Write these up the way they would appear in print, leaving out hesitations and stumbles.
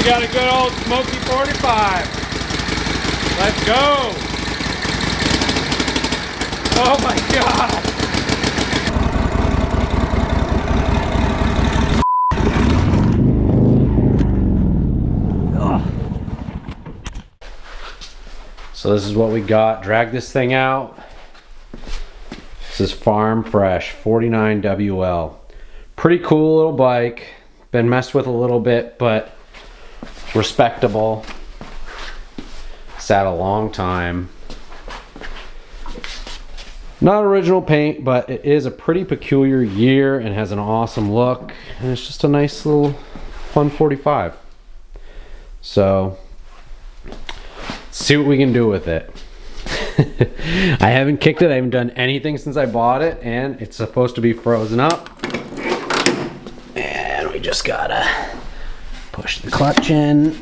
got a good old smoky 45. Let's go. Oh my God. So this is what we got. Drag this thing out. This is Farm Fresh 49 WL. Pretty cool little bike. Been messed with a little bit, but respectable. Sat a long time. Not original paint, but it is a pretty peculiar year and has an awesome look. And it's just a nice little fun 45. So let's see what we can do with it. I haven't kicked it. I haven't done anything since I bought it, and it's supposed to be frozen up. And we just gotta push the clutch in.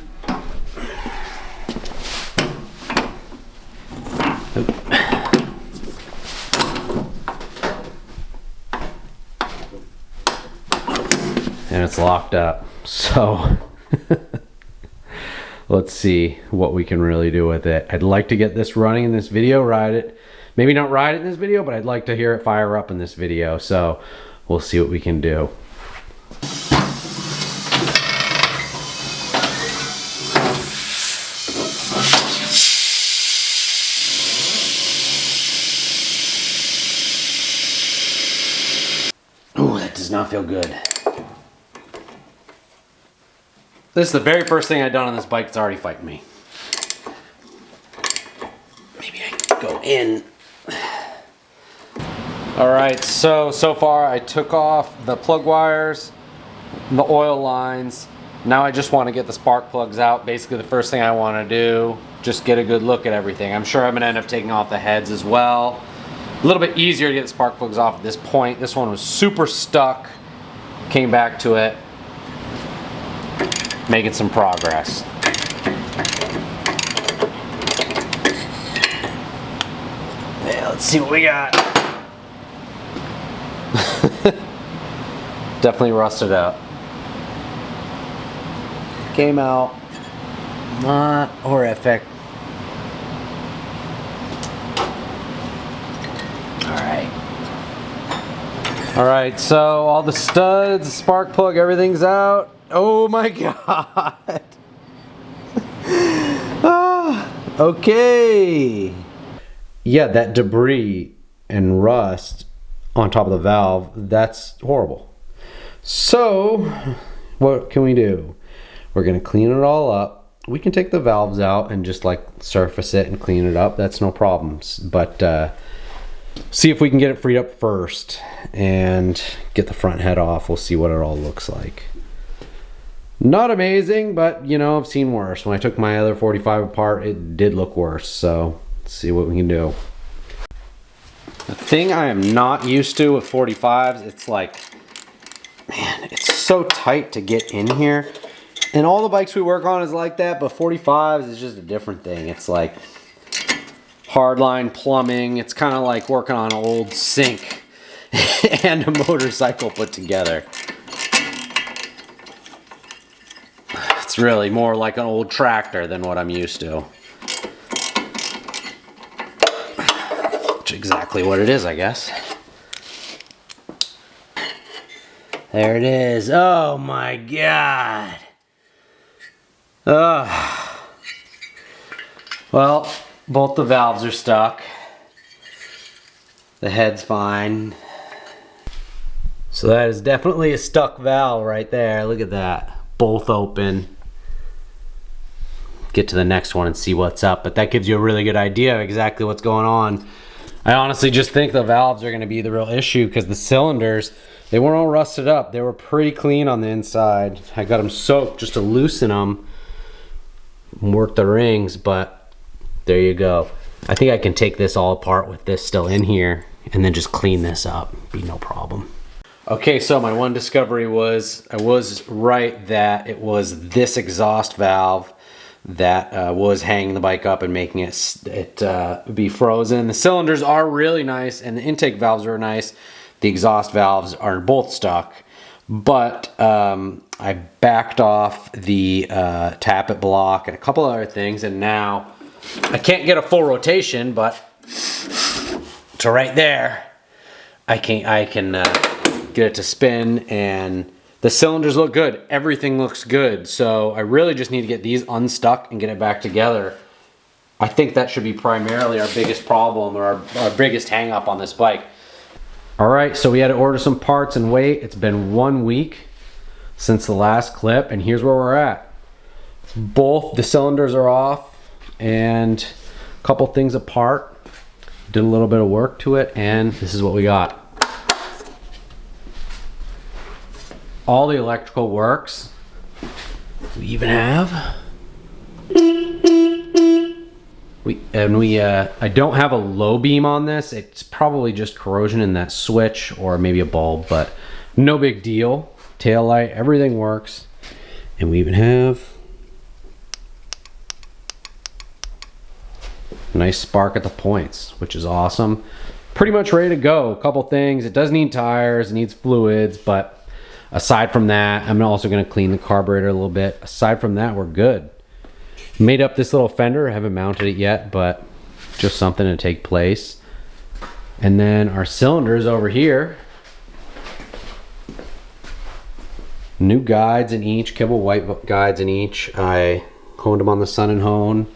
And it's locked up. So let's see what we can really do with it. I'd like to get this running in this video, ride it. Maybe not ride it in this video, but I'd like to hear it fire up in this video. So we'll see what we can do. Ooh, that does not feel good. This is the very first thing I've done on this bike that's already fighting me. Maybe I can go in. Alright, so far I took off the plug wires, the oil lines. Now I just want to get the spark plugs out. Basically the first thing I want to do, just get a good look at everything. I'm sure I'm going to end up taking off the heads as well. A little bit easier to get the spark plugs off at this point. This one was super stuck. Came back to it. Making some progress. Yeah, let's see what we got. Definitely rusted out. Came out not horrific. Alright, so all the studs, spark plug, everything's out. Oh my God. Okay. Yeah, that debris and rust on top of the valve, that's horrible. So, what can we do? We're gonna clean it all up. We can take the valves out and just like surface it and clean it up. That's no problems. But see if we can get it freed up first and get the front head off. We'll see what it all looks like. Not amazing, but you know, I've seen worse. When I took my other 45 apart, it did look worse. So let's see what we can do. The thing I am not used to with 45s, it's like, man, it's so tight to get in here. And all the bikes we work on is like that, but 45s is just a different thing. It's like hardline plumbing. It's kind of like working on an old sink and a motorcycle put together. It's really more like an old tractor than what I'm used to. Which is exactly what it is, I guess. There it is. Oh my God. Ugh. Well, both the valves are stuck. The head's fine. So that is definitely a stuck valve right there. Look at that. Both open. Get to the next one and see what's up, but that gives you a really good idea of exactly what's going on. I honestly just think the valves are going to be the real issue because the cylinders, they weren't all rusted up. They were pretty clean on the inside. I got them soaked just to loosen them and work the rings, but there you go. I think I can take this all apart with this still in here and then just clean this up. Be no problem. Okay, so my one discovery was I was right that it was this exhaust valve that was hanging the bike up and making it be frozen. The cylinders are really nice and the intake valves are nice. The exhaust valves are both stuck, but I backed off the tappet block and a couple other things, and now I can't get a full rotation, but to right there, I can get it to spin, and the cylinders look good. Everything looks good. So I really just need to get these unstuck and get it back together. I think that should be primarily our biggest problem, or our biggest hang up on this bike. All right, so we had to order some parts and wait. It's been 1 week since the last clip, and here's where we're at. Both the cylinders are off and a couple things apart. Did a little bit of work to it, and this is what we got. All the electrical works. We even have I don't have a low beam on this. It's probably just corrosion in that switch or maybe a bulb, but no big deal. Tail light, everything works. And we even have a nice spark at the points, which is awesome. Pretty much ready to go. A couple things. It does need tires, it needs fluids, but aside from that, I'm also going to clean the carburetor a little bit. Aside from that, we're good. Made up this little fender. I haven't mounted it yet, but just something to take place. And then our cylinders over here. New guides in each, kibble white guides in each. I honed them on the Sun and Hone,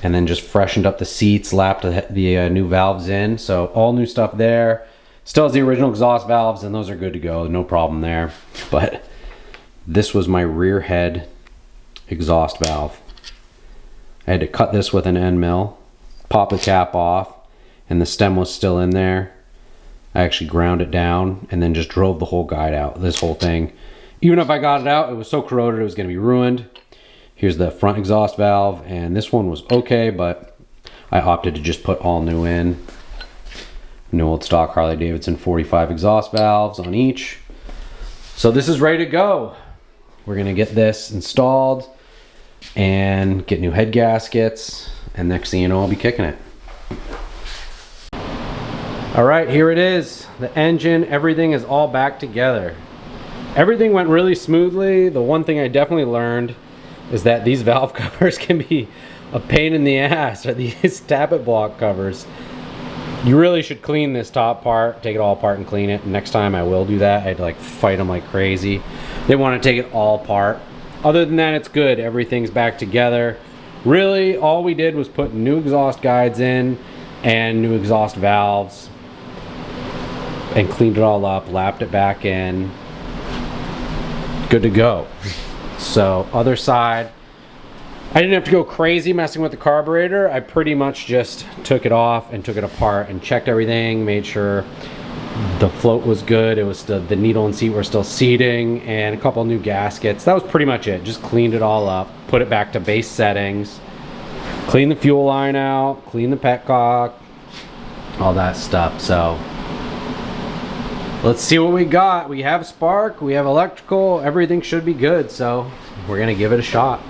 and then just freshened up the seats, lapped the new valves in. So all new stuff there. Still has the original exhaust valves, and those are good to go. No problem there. But this was my rear head exhaust valve. I had to cut this with an end mill, pop the cap off, and the stem was still in there. I actually ground it down and then just drove the whole guide out, this whole thing. Even if I got it out, it was so corroded it was going to be ruined. Here's the front exhaust valve, and this one was okay, but I opted to just put all new in. New old stock Harley-Davidson 45 exhaust valves on each. So this is ready to go. We're going to get this installed and get new head gaskets, and next thing you know, I'll be kicking it. All right, here it is. The engine, everything is all back together. Everything went really smoothly. The one thing I definitely learned is that these valve covers can be a pain in the ass, or these tappet block covers. You really should clean this top part, take it all apart and clean it. Next time I will do that. I'd like fight them like crazy. They want to take it all apart. Other than that, it's good. Everything's back together. Really, all we did was put new exhaust guides in and new exhaust valves and cleaned it all up, lapped it back in. Good to go. So, other side, I didn't have to go crazy messing with the carburetor. I pretty much just took it off and took it apart and checked everything, made sure the float was good. It was still, the needle and seat were still seating, and a couple new gaskets. That was pretty much it. Just cleaned it all up, put it back to base settings, clean the fuel line out, clean the petcock, all that stuff. So let's see what we got. We have spark, we have electrical, everything should be good. So we're gonna give it a shot.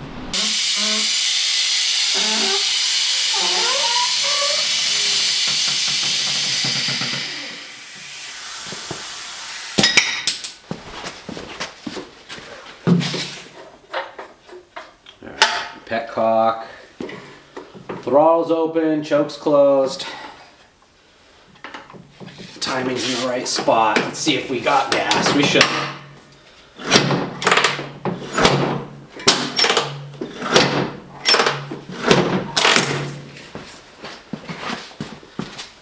Petcock, throttle's open, choke's closed, timing's in the right spot. Let's see if we got gas. We should.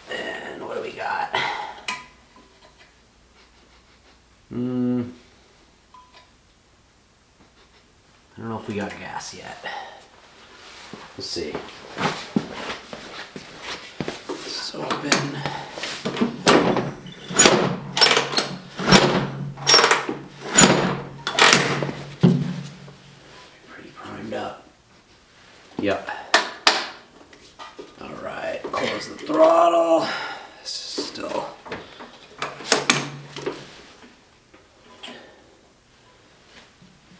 And what do we got? I don't know if we got gas yet. Let's see. This is open. Pretty primed up. Yep. All right, close the throttle. This is still.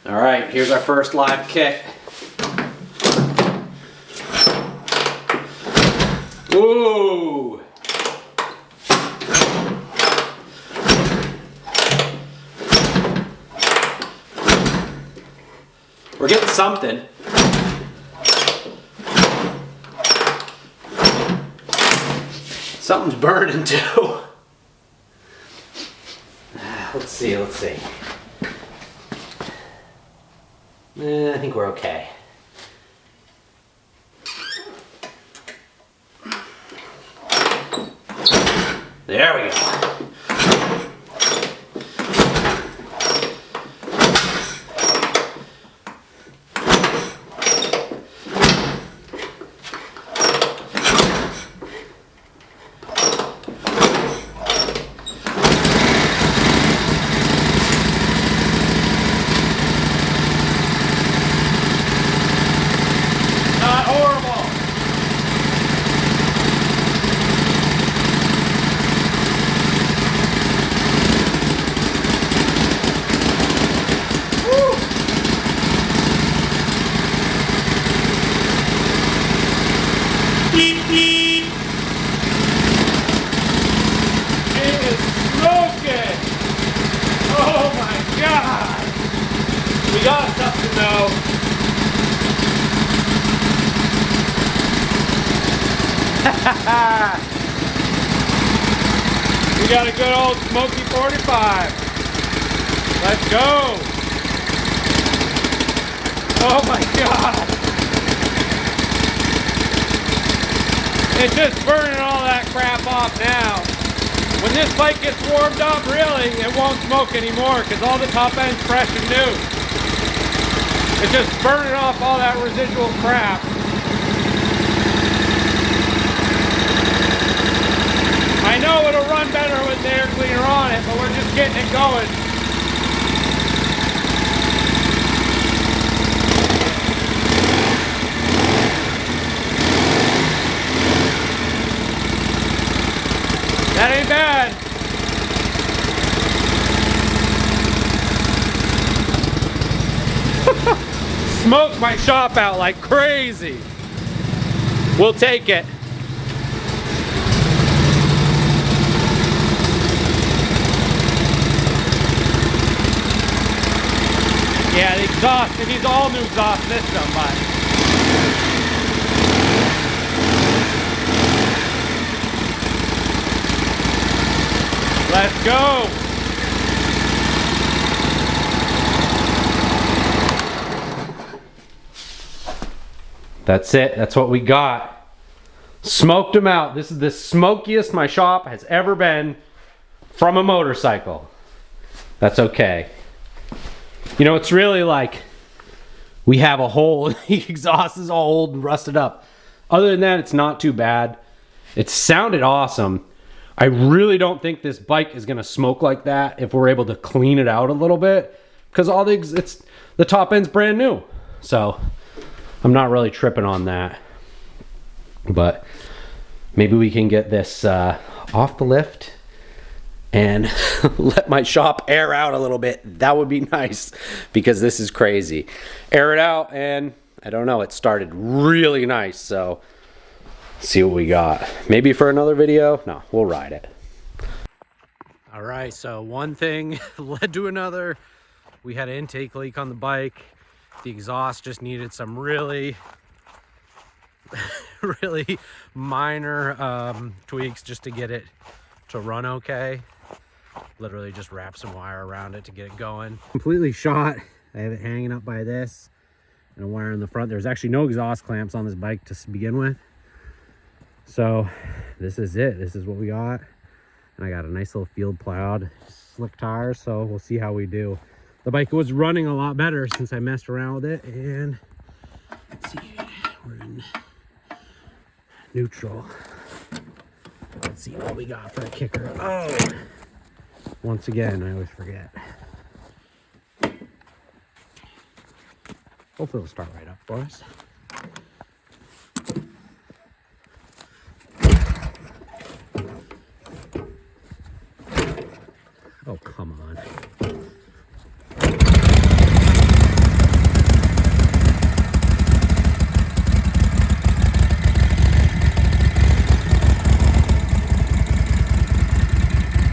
All right, here's our first live kick. Ooh! We're getting something. Something's burning too. Let's see. I think we're okay. There we go. We got a good old smoky 45. Let's go. Oh my God. It's just burning all that crap off now. When this bike gets warmed up, really, it won't smoke anymore because all the top end's fresh and new. It's just burning off all that residual crap. I know it'll run better with the air cleaner on it, but we're just getting it going. That ain't bad. Smoked my shop out like crazy. We'll take it. Yeah, the exhaust, it needs an all new exhaust system, but let's go. That's it. That's what we got. Smoked them out. This is the smokiest my shop has ever been from a motorcycle. That's okay. You know, it's really like we have a hole. The exhaust is all old and rusted up. Other than that, it's not too bad. It sounded awesome. I really don't think this bike is going to smoke like that if we're able to clean it out a little bit, because all the top end's brand new. So I'm not really tripping on that. But maybe we can get this off the lift and let my shop air out a little bit. That would be nice, because this is crazy. Air it out, and I don't know, it started really nice, so see what we got. Maybe for another video. No, we'll ride it. All right, so one thing led to another. We had an intake leak on the bike. The exhaust just needed some really minor tweaks just to get it to run okay. Literally just wrap some wire around it to get it going. Completely shot. I have it hanging up by this and a wire in the front. There's actually no exhaust clamps on this bike to begin with. So this is it. This is what we got. And I got a nice little field plowed, slick tires, so we'll see how we do. The bike was running a lot better since I messed around with it, and let's see, we're in neutral. Let's see what we got for a kicker. Oh, once again, I always forget. Hopefully it'll start right up for us. Oh, come on.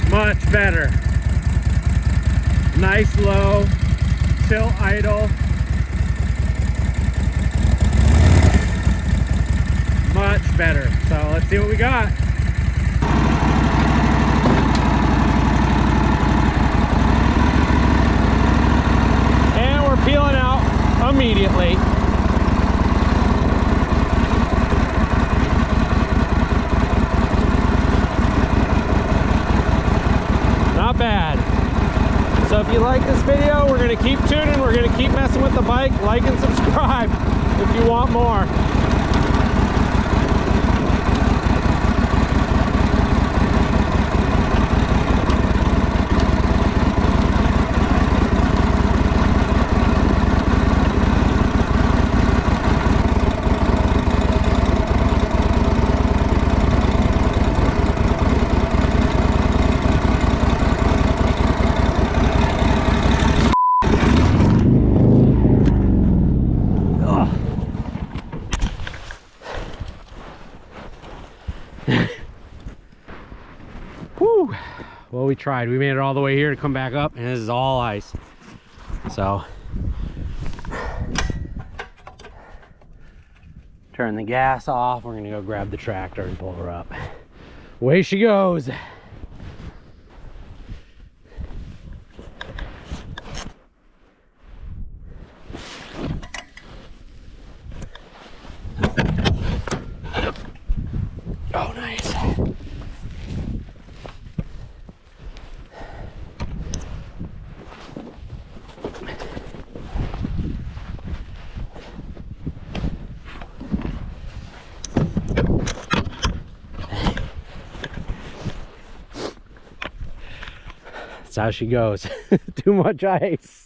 Much better. Nice low, chill idle. see what we got. And we're peeling out immediately. Not bad. So if you like this video, we're going to keep tuning. We're going to keep messing with the bike. Like and subscribe if you want more. Whew. Well, we tried. We made it all the way here to come back up, and this is all ice. So, turn the gas off. We're gonna go grab the tractor and pull her up. Away she goes. Oh, nice. That's how she goes. Too much ice.